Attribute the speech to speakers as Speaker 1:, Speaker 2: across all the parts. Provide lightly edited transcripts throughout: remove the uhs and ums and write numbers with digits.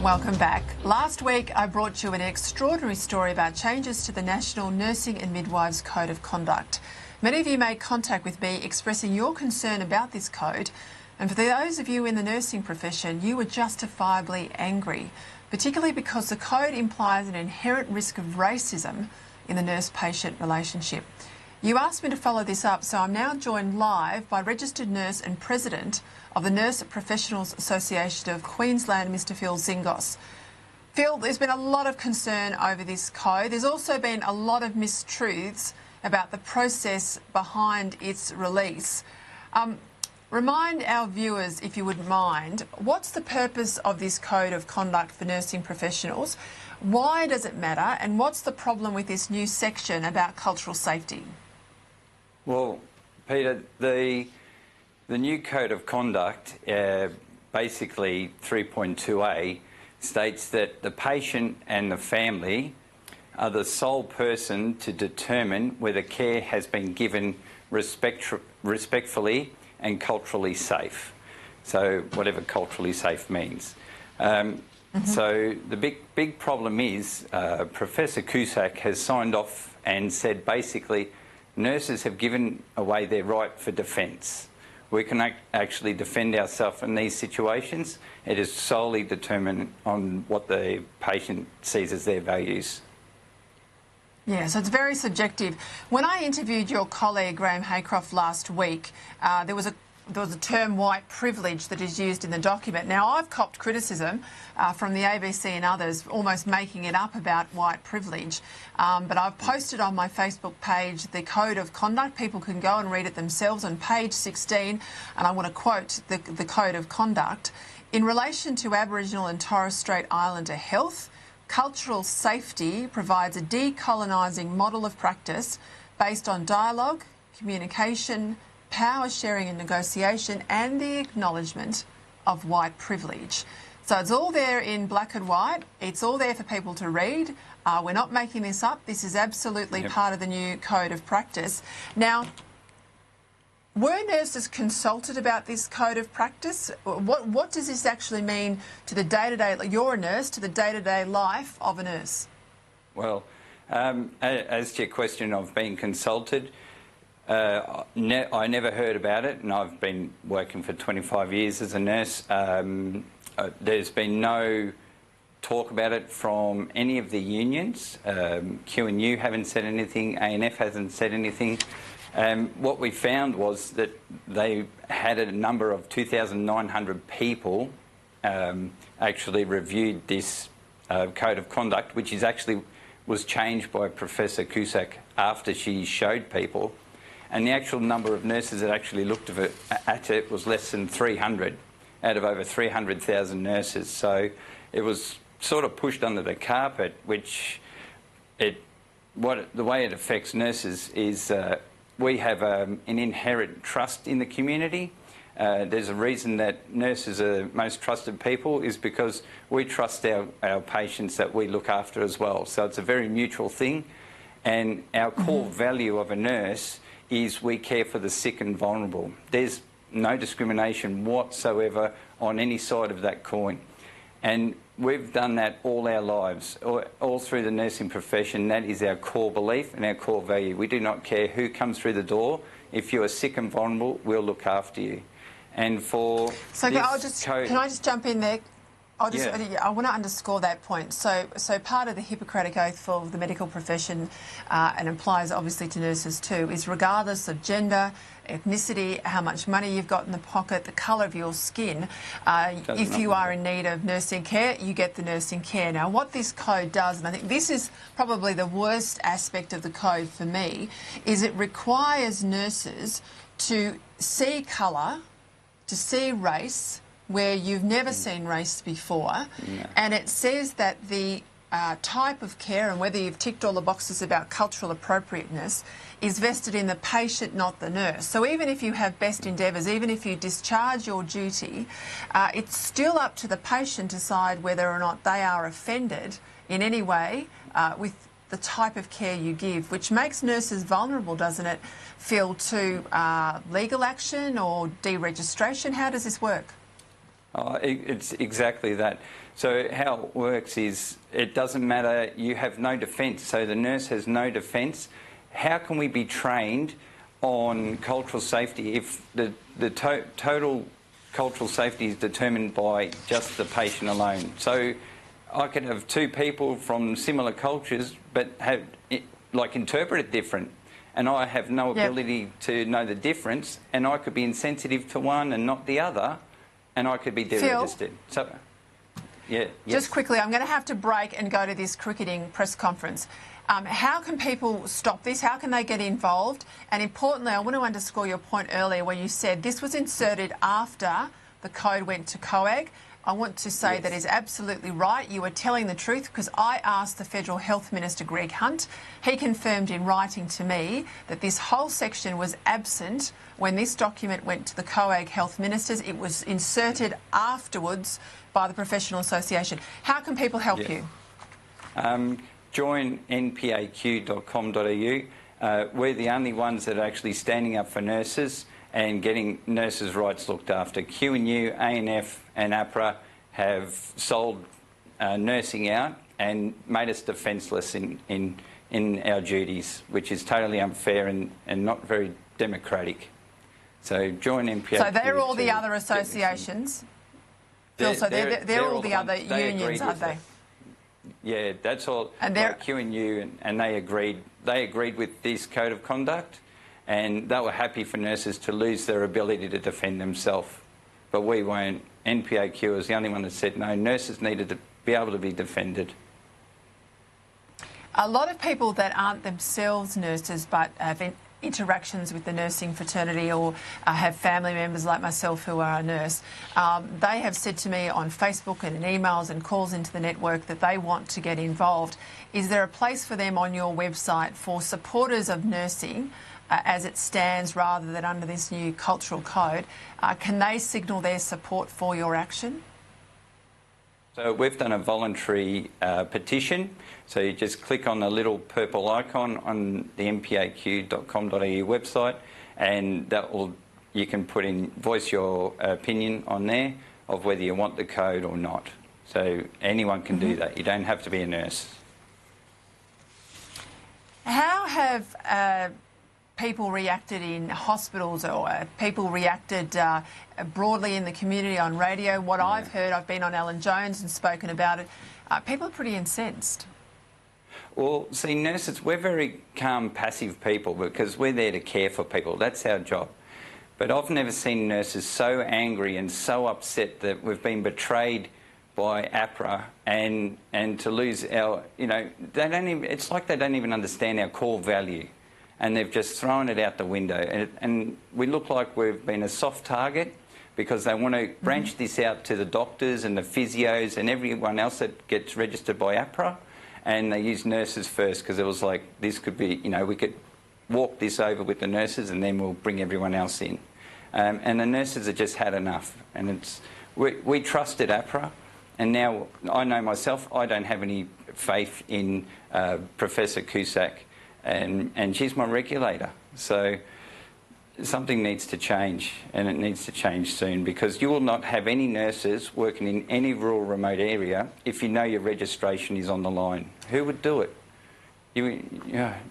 Speaker 1: Welcome back. Last week I brought you an extraordinary story about changes to the National Nursing and Midwives Code of Conduct. Many of you made contact with me expressing your concern about this code, and for those of you in the nursing profession, you were justifiably angry, particularly because the code implies an inherent risk of racism in the nurse-patient relationship. You asked me to follow this up, so I'm now joined live by registered nurse and president of the Nurse Professionals Association of Queensland, Mr. Phil Tsingos. Phil, there's been a lot of concern over this code. There's also been a lot of mistruths about the process behind its release. Remind our viewers, if you wouldn't mind, what's the purpose of this code of conduct for nursing professionals? Why does it matter? And what's the problem with this new section about cultural safety?
Speaker 2: Well, Peter, the new Code of Conduct, basically 3.2a, states that the patient and the family are the sole person to determine whether care has been given respectfully and culturally safe. So whatever culturally safe means. So the big problem is Professor Cusack has signed off and said basically nurses have given away their right for defence. We can actually defend ourselves in these situations. It is solely determined on what the patient sees as their values.
Speaker 1: Yeah, so it's very subjective. When I interviewed your colleague Graham Haycroft last week, there was a term white privilege that is used in the document. Now, I've copped criticism from the ABC and others almost making it up about white privilege, but I've posted on my Facebook page the Code of Conduct. People can go and read it themselves on page 16, and I want to quote the Code of Conduct. In relation to Aboriginal and Torres Strait Islander health, cultural safety provides a decolonising model of practice based on dialogue, communication, power sharing and negotiation, and the acknowledgement of white privilege. So it's all there in black and white. It's all there for people to read. We're not making this up. This is absolutely part of the new code of practice. Now, were nurses consulted about this code of practice? What does this actually mean to the day-to-day, you're a nurse, to the day-to-day life of a nurse?
Speaker 2: Well, as to your question of being consulted, I never heard about it, and I've been working for 25 years as a nurse. There's been no talk about it from any of the unions. Q&U haven't said anything, ANF hasn't said anything. What we found was that they had a number of 2,900 people actually reviewed this Code of Conduct, which is actually was changed by Professor Cusack after she showed people. And the actual number of nurses that actually looked at it was less than 300 out of over 300,000 nurses. So it was sort of pushed under the carpet, which the way it affects nurses is we have an inherent trust in the community. There's a reason that nurses are most trusted people is because we trust our patients that we look after as well. So it's a very mutual thing. And our core value of a nurse is we care for the sick and vulnerable. There's no discrimination whatsoever on any side of that coin. And we've done that all our lives, all through the nursing profession. That is our core belief and our core value. We do not care who comes through the door. If you are sick and vulnerable, we'll look after you. And for
Speaker 1: so can I just jump in there? I want to underscore that point. So part of the Hippocratic Oath for the medical profession, and applies obviously to nurses too, is regardless of gender, ethnicity, how much money you've got in the pocket, the colour of your skin, if you are in need of nursing care, you get the nursing care. Now, what this code does, and I think this is probably the worst aspect of the code for me, is it requires nurses to see colour, to see race, where you've never seen race before, and it says that the type of care and whether you've ticked all the boxes about cultural appropriateness is vested in the patient, not the nurse. So even if you have best endeavours, even if you discharge your duty, it's still up to the patient to decide whether or not they are offended in any way with the type of care you give, which makes nurses vulnerable, doesn't it, Phil, to legal action or deregistration? How does this work?
Speaker 2: It's exactly that. So how it works is it doesn't matter, you have no defence, so the nurse has no defence. How can we be trained on cultural safety if the total cultural safety is determined by just the patient alone? So I could have two people from similar cultures but have interpret it different, and I have no ability to know the difference, and I could be insensitive to one and not the other, and I could be deregistered. So, yeah.
Speaker 1: Just quickly, I'm going to have to break and go to this cricketing press conference. How can people stop this? How can they get involved? And importantly, I want to underscore your point earlier where you said this was inserted after the code went to COAG. I want to say that is absolutely right. You are telling the truth, because I asked the Federal Health Minister, Greg Hunt. He confirmed in writing to me that this whole section was absent when this document went to the COAG Health Ministers. It was inserted afterwards by the Professional Association. How can people help you?
Speaker 2: Join npaq.com.au. We're the only ones that are actually standing up for nurses and getting nurses' rights looked after. QNU, ANF and APRA have sold nursing out and made us defenceless in our duties, which is totally unfair and not very democratic. So join NPAQ.
Speaker 1: So they're all the other associations? Phil, so they're all the other unions, aren't they?
Speaker 2: Yeah, that's all. And like QNU, and they agreed with this code of conduct, and they were happy for nurses to lose their ability to defend themselves. But we won't. NPAQ is the only one that said no, nurses needed to be able to be defended.
Speaker 1: A lot of people that aren't themselves nurses but have interactions with the nursing fraternity or have family members like myself who are a nurse, they have said to me on Facebook and in emails and calls into the network that they want to get involved. Is there a place for them on your website for supporters of nursing as it stands rather than under this new cultural code? Can they signal their support for your action?
Speaker 2: So we've done a voluntary petition. So you just click on the little purple icon on the npaq.com.au website, and you can put in, voice your opinion on there of whether you want the code or not. So anyone can do that. You don't have to be a nurse. How
Speaker 1: have people reacted in hospitals, or people reacted broadly in the community on radio? What I've heard, I've been on Alan Jones and spoken about it, people are pretty incensed.
Speaker 2: Well, see, nurses, we're very calm, passive people because we're there to care for people. That's our job. But I've never seen nurses so angry and so upset that we've been betrayed by APRA and to lose our, they don't even, it's like they don't even understand our core value, and they've just thrown it out the window. And we look like we've been a soft target because they want to branch this out to the doctors and the physios and everyone else that gets registered by APRA. And they used nurses first because it was like, this could be, we could walk this over with the nurses and then we'll bring everyone else in. And the nurses have just had enough. And we trusted APRA, and now I know myself, I don't have any faith in Professor Cusack, and she's my regulator. So something needs to change, and it needs to change soon, because you will not have any nurses working in any rural remote area if you know your registration is on the line. Who would do it? You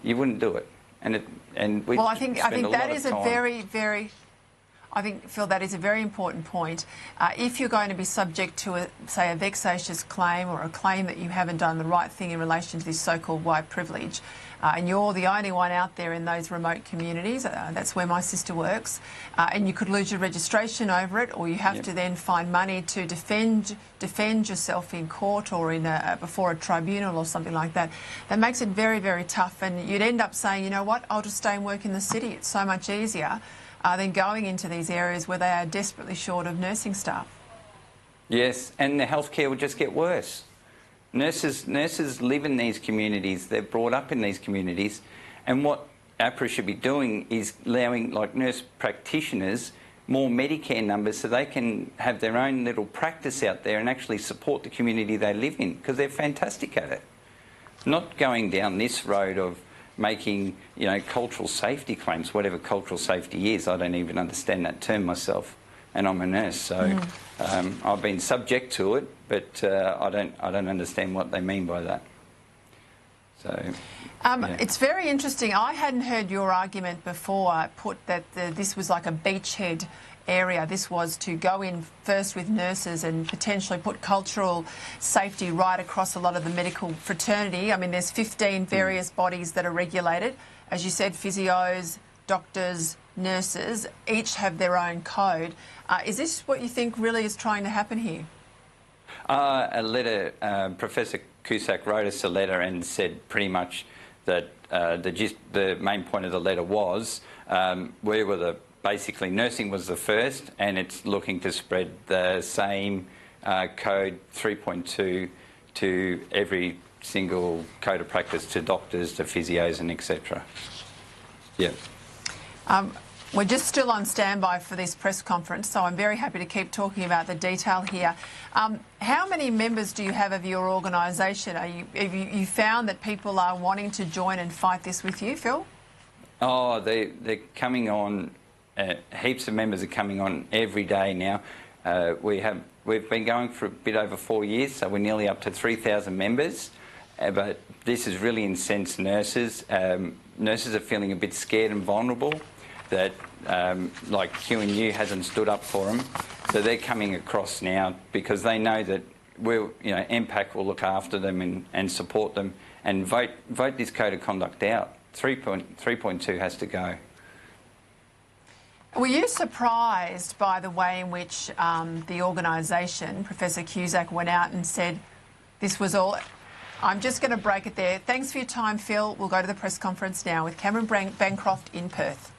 Speaker 2: wouldn't do it.
Speaker 1: Well, I think that is a very I think, Phil, that is a very important point. If you're going to be subject to, say, a vexatious claim or a claim that you haven't done the right thing in relation to this so-called white privilege, and you're the only one out there in those remote communities, that's where my sister works, and you could lose your registration over it, or you have to then find money to defend yourself in court or in before a tribunal or something like that. That makes it very, very tough, and you'd end up saying, you know what, I'll just stay and work in the city. It's so much easier than going into these areas where they are desperately short of nursing staff.
Speaker 2: Yes, and the healthcare will just get worse. Nurses live in these communities, they're brought up in these communities, and what APRA should be doing is allowing, like, nurse practitioners more Medicare numbers so they can have their own little practice out there and actually support the community they live in, because they're fantastic at it. Not going down this road of making, cultural safety claims, whatever cultural safety is. I don't even understand that term myself. and I'm a nurse, so I've been subject to it, but I don't understand what they mean by that. So, yeah.
Speaker 1: It's very interesting. I hadn't heard your argument before put that this was like a beachhead area. This was to go in first with nurses and potentially put cultural safety right across a lot of the medical fraternity. I mean, there's 15 various bodies that are regulated. As you said, physios, doctors, nurses, each have their own code. Is this what you think really is trying to happen here?
Speaker 2: A letter, Professor Cusack wrote us a letter and said pretty much that the main point of the letter was we were basically nursing was the first, and it's looking to spread the same code 3.2 to every single code of practice, to doctors, to physios and etc. Yeah.
Speaker 1: We're just still on standby for this press conference, so I'm very happy to keep talking about the detail here. How many members do you have of your organisation? Have you found that people are wanting to join and fight this with you, Phil?
Speaker 2: Oh, they're coming on. Heaps of members are coming on every day now. We've been going for a bit over 4 years, so we're nearly up to 3,000 members. But this has really incensed nurses. Nurses are feeling a bit scared and vulnerable that like QNU hasn't stood up for them. So they're coming across now because they know that NPAQ will look after them and support them and vote this code of conduct out. 3.2 has to go.
Speaker 1: Were you surprised by the way in which the organisation, Professor Cusack, went out and said this was all... I'm just going to break it there. Thanks for your time, Phil. We'll go to the press conference now with Cameron Bancroft in Perth.